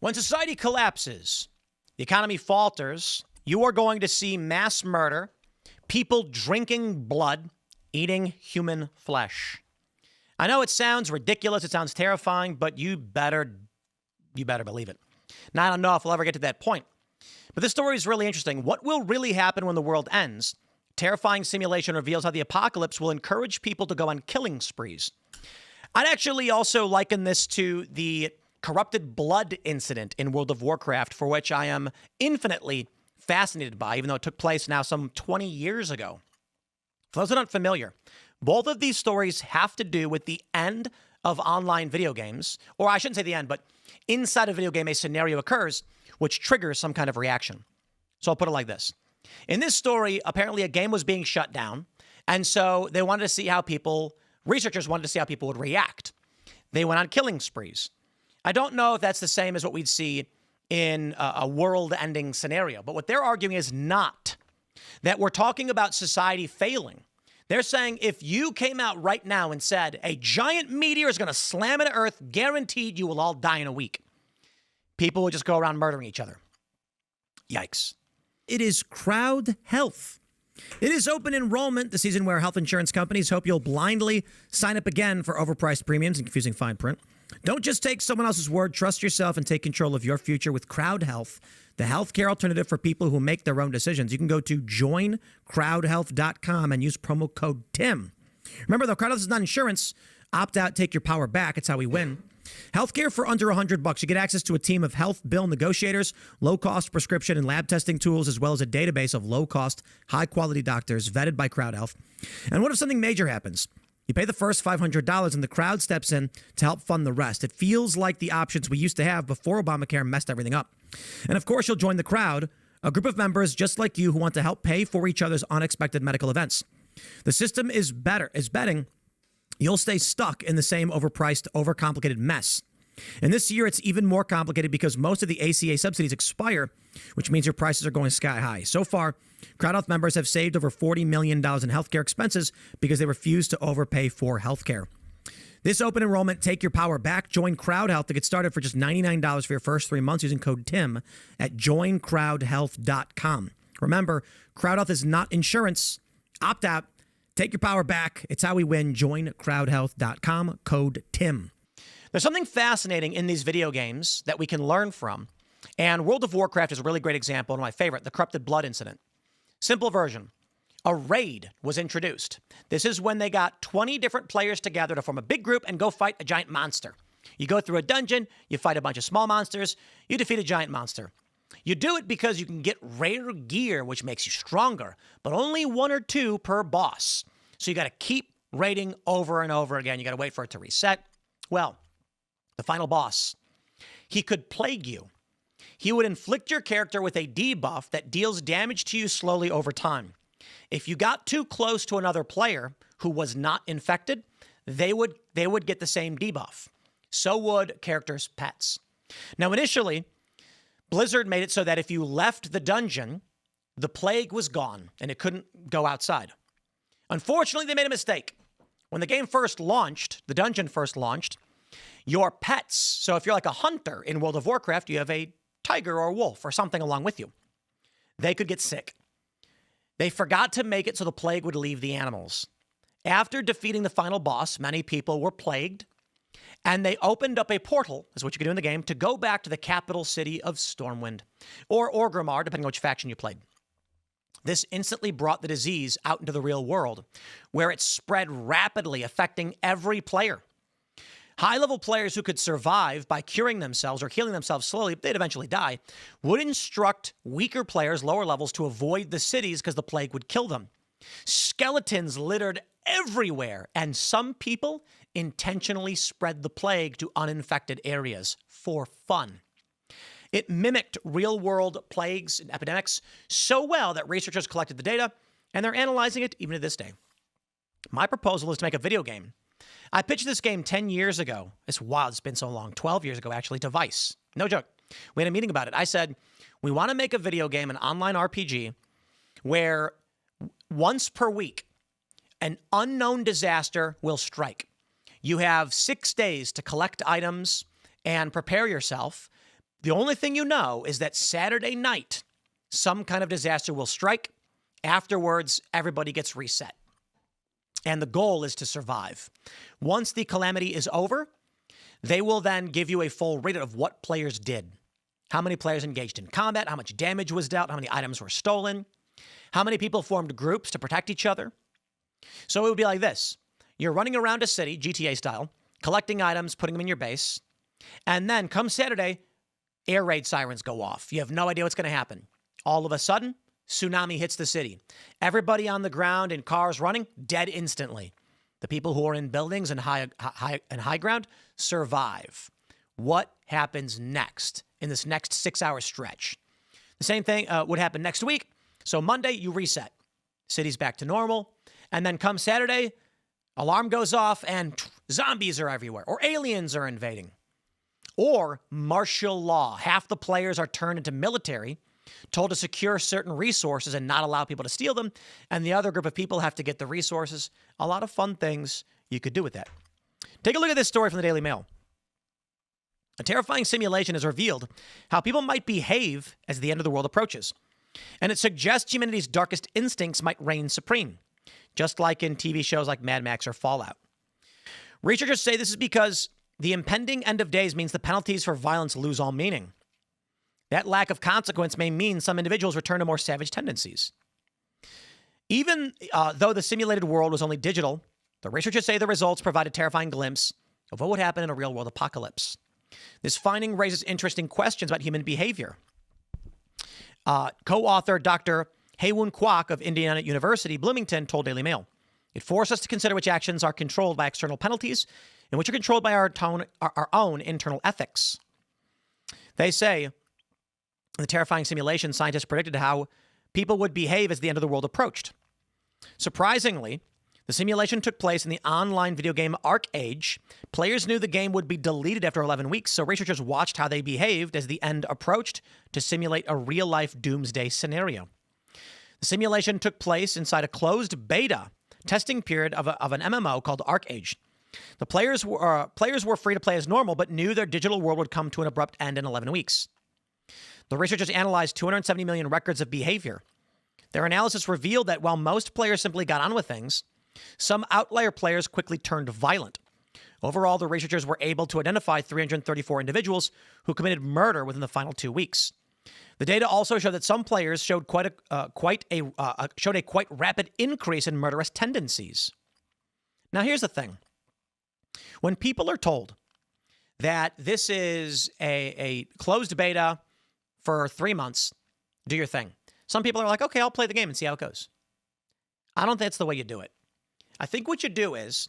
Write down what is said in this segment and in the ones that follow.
When society collapses, the economy falters, you are going to see mass murder, people drinking blood, eating human flesh. I know it sounds ridiculous, it sounds terrifying, but you better believe it. Now, I don't know if we'll ever get to that point, but this story is really interesting. What will really happen when the world ends? Terrifying simulation reveals how the apocalypse will encourage people to go on killing sprees. I'd actually also liken this to the corrupted blood incident in World of Warcraft, for which I am infinitely fascinated by, even though it took place now some 20 years ago. For those who aren't familiar, both of these stories have to do with the end of online video games, or I shouldn't say the end, but inside a video game, a scenario occurs which triggers some kind of reaction. So I'll put it like this. In this story, apparently a game was being shut down, and so they wanted to see how researchers wanted to see how people would react. They went on killing sprees. I don't know if that's the same as what we'd see in a world-ending scenario, but what they're arguing is not that we're talking about society failing. They're saying if you came out right now and said a giant meteor is going to slam into Earth, guaranteed you will all die in a week, people will just go around murdering each other. Yikes. It is Crowd Health. It is open enrollment, the season where health insurance companies hope you'll blindly sign up again for overpriced premiums and confusing fine print. Don't just take someone else's word. Trust yourself and take control of your future with Crowd Health, the healthcare alternative for people who make their own decisions. You can go to joincrowdhealth.com and use promo code TIM. Remember, though, Crowd Health is not insurance. Opt out, take your power back. It's how we win. Healthcare for under $100. You get access to a team of health bill negotiators, low-cost prescription and lab testing tools, as well as a database of low-cost, high-quality doctors vetted by Crowd Health. And what if something major happens? You pay the first $500 and the Crowd steps in to help fund the rest. It feels like the options we used to have before Obamacare messed everything up. And of course, you'll join the Crowd, a group of members just like you who want to help pay for each other's unexpected medical events. The system is betting you'll stay stuck in the same overpriced, overcomplicated mess. And this year, it's even more complicated because most of the ACA subsidies expire, which means your prices are going sky high. So far, Crowd Health members have saved over $40 million in healthcare expenses because they refuse to overpay for healthcare. This open enrollment, take your power back. Join Crowd Health to get started for just $99 for your first 3 months using code TIM at joincrowdhealth.com. Remember, Crowd Health is not insurance. Opt out. Take your power back. It's how we win. Joincrowdhealth.com, code TIM. There's something fascinating in these video games that we can learn from. And World of Warcraft is a really great example, one of my favorite, the corrupted blood incident. Simple version. A raid was introduced. This is when they got 20 different players together to form a big group and go fight a giant monster. You go through a dungeon, you fight a bunch of small monsters, you defeat a giant monster. You do it because you can get rare gear, which makes you stronger, but only 1 or 2 per boss. So you got to keep raiding over and over again. You got to wait for it to reset. Well, the final boss, he could plague you. He would inflict your character with a debuff that deals damage to you slowly over time. If you got too close to another player who was not infected, they would get the same debuff. So would characters' pets. Now, initially, Blizzard made it so that if you left the dungeon, the plague was gone and it couldn't go outside. Unfortunately, they made a mistake. When the game first launched, the dungeon first launched, your pets, so if you're like a hunter in World of Warcraft, you have a tiger or a wolf or something along with you, they could get sick. They forgot to make it so the plague would leave the animals. After defeating the final boss, many people were plagued, and they opened up a portal, is what you can do in the game, to go back to the capital city of Stormwind, or Orgrimmar, depending on which faction you played. This instantly brought the disease out into the real world, where it spread rapidly, affecting every player. High-level players who could survive by curing themselves or healing themselves slowly, they'd eventually die, would instruct weaker players, lower levels, to avoid the cities because the plague would kill them. Skeletons littered everywhere, and some people intentionally spread the plague to uninfected areas for fun. It mimicked real-world plagues and epidemics so well that researchers collected the data, and they're analyzing it even to this day. My proposal is to make a video game. I pitched this game 10 years ago. It's wild. It's been so long. 12 years ago, actually, to Vice. No joke. We had a meeting about it. I said, we want to make a video game, an online RPG, where once per week, an unknown disaster will strike. You have 6 days to collect items and prepare yourself. The only thing you know is that Saturday night, some kind of disaster will strike. Afterwards, everybody gets reset. And the goal is to survive. Once the calamity is over, they will then give you a full readout of what players did. How many players engaged in combat, how much damage was dealt, how many items were stolen, how many people formed groups to protect each other. So it would be like this. You're running around a city, GTA style, collecting items, putting them in your base, and then come Saturday, air raid sirens go off. You have no idea what's going to happen. All of a sudden, tsunami hits the city. Everybody on the ground in cars running, dead instantly. The people who are in buildings and high ground survive. What happens next in this next 6-hour stretch? The same thing would happen next week. So Monday, you reset. City's back to normal. And then come Saturday, alarm goes off and zombies are everywhere, or aliens are invading. Or martial law. Half the players are turned into military, told to secure certain resources and not allow people to steal them, and the other group of people have to get the resources. A lot of fun things you could do with that. Take a look at this story from the Daily Mail. A terrifying simulation has revealed how people might behave as the end of the world approaches, and it suggests humanity's darkest instincts might reign supreme, just like in TV shows like Mad Max or Fallout. Researchers say this is because the impending end of days means the penalties for violence lose all meaning. That lack of consequence may mean some individuals return to more savage tendencies. Even though the simulated world was only digital, the researchers say the results provide a terrifying glimpse of what would happen in a real-world apocalypse. This finding raises interesting questions about human behavior. Co-author Dr. Hae-Woon Kwok of Indiana University, Bloomington, told Daily Mail, "It forced us to consider which actions are controlled by external penalties and which are controlled by our own internal ethics." They say, in the terrifying simulation, scientists predicted how people would behave as the end of the world approached. Surprisingly, the simulation took place in the online video game Arc Age. Players knew the game would be deleted after 11 weeks, so researchers watched how they behaved as the end approached to simulate a real-life doomsday scenario. The simulation took place inside a closed beta testing period of an MMO called Arc Age. The players were free to play as normal, but knew their digital world would come to an abrupt end in 11 weeks. The researchers analyzed 270 million records of behavior. Their analysis revealed that while most players simply got on with things, some outlier players quickly turned violent. Overall, the researchers were able to identify 334 individuals who committed murder within the final 2 weeks. The data also showed that some players showed a quite rapid increase in murderous tendencies. Now, here's the thing. When people are told that this is a closed beta for 3 months, do your thing. Some people are like, okay, I'll play the game and see how it goes. I don't think that's the way you do it. I think what you do is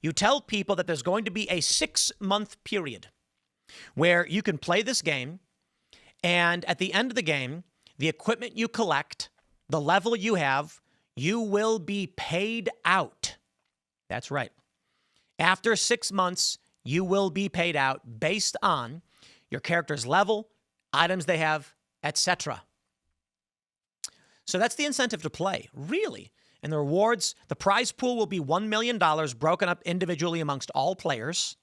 you tell people that there's going to be a 6-month period where you can play this game, and at the end of the game, the equipment you collect, the level you have, you will be paid out. That's right. After 6 months, you will be paid out based on your character's level, items they have, etc. So that's the incentive to play, really. And the rewards, the prize pool will be $1 million broken up individually amongst all players.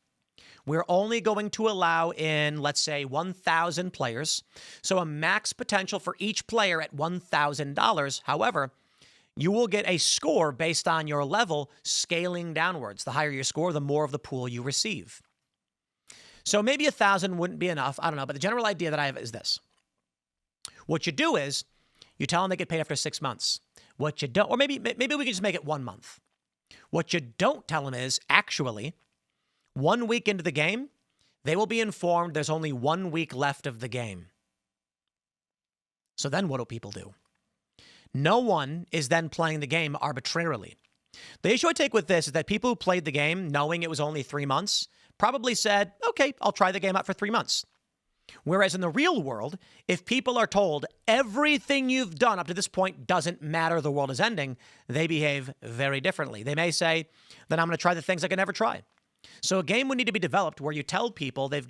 We're only going to allow in, let's say, 1,000 players. So a max potential for each player at $1,000. However, you will get a score based on your level scaling downwards. The higher your score, the more of the pool you receive. So maybe 1,000 wouldn't be enough. I don't know. But the general idea that I have is this. What you do is you tell them they get paid after 6 months. What you don't, or maybe we can just make it 1 month. What you don't tell them is actually 1 week into the game, they will be informed there's only 1 week left of the game. So then what do people do? No one is then playing the game arbitrarily. The issue I take with this is that people who played the game knowing it was only 3 months probably said, okay, I'll try the game out for 3 months. Whereas in the real world, if people are told everything you've done up to this point doesn't matter, the world is ending, they behave very differently. They may say, then I'm going to try the things I can never try. So a game would need to be developed where you tell people the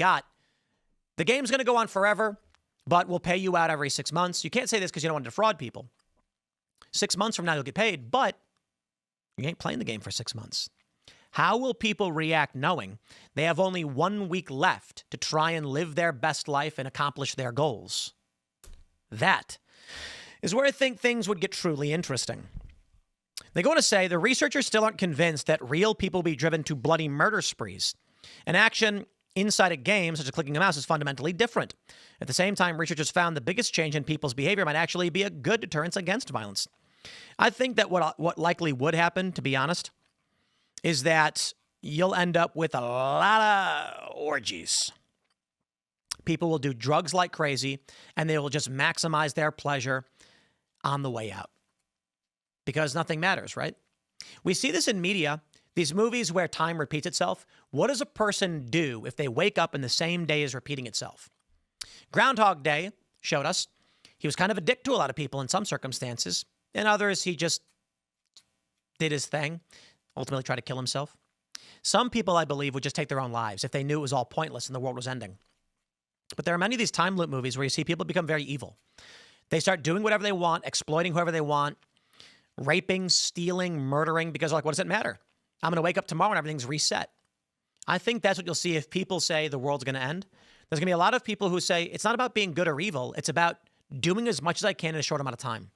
game's going to go on forever, but we'll pay you out every 6 months. You can't say this because you don't want to defraud people. 6 months from now, you'll get paid, but you ain't playing the game for 6 months. How will people react knowing they have only 1 week left to try and live their best life and accomplish their goals? That is where I think things would get truly interesting. They go on to say the researchers still aren't convinced that real people will be driven to bloody murder sprees. An action inside a game, such as clicking a mouse, is fundamentally different. At the same time, researchers found the biggest change in people's behavior might actually be a good deterrence against violence. I think that what likely would happen, to be honest, is that you'll end up with a lot of orgies. People will do drugs like crazy, and they will just maximize their pleasure on the way out. Because nothing matters, right? We see this in media, these movies where time repeats itself. What does a person do if they wake up and the same day is repeating itself? Groundhog Day showed us he was kind of a dick to a lot of people in some circumstances. In others, he just did his thing, ultimately tried to kill himself. Some people, I believe, would just take their own lives if they knew it was all pointless and the world was ending. But there are many of these time loop movies where you see people become very evil. They start doing whatever they want, exploiting whoever they want, raping, stealing, murdering, because like, what does it matter? I'm going to wake up tomorrow and everything's reset. I think that's what you'll see if people say the world's going to end. There's going to be a lot of people who say it's not about being good or evil. It's about doing as much as I can in a short amount of time.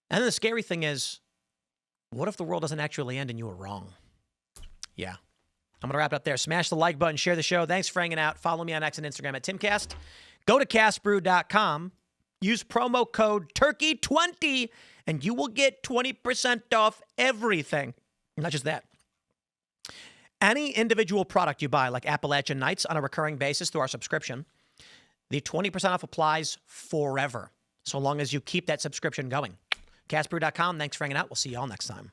And then the scary thing is, what if the world doesn't actually end and you were wrong? Yeah. I'm going to wrap it up there. Smash the like button, share the show. Thanks for hanging out. Follow me on X and Instagram at Timcast. Go to castbrew.com. Use promo code TURKEY20 and you will get 20% off everything. Not just that. Any individual product you buy, like Appalachian Nights, on a recurring basis through our subscription, the 20% off applies forever, so long as you keep that subscription going. Castbrew.com. Thanks for hanging out. We'll see you all next time.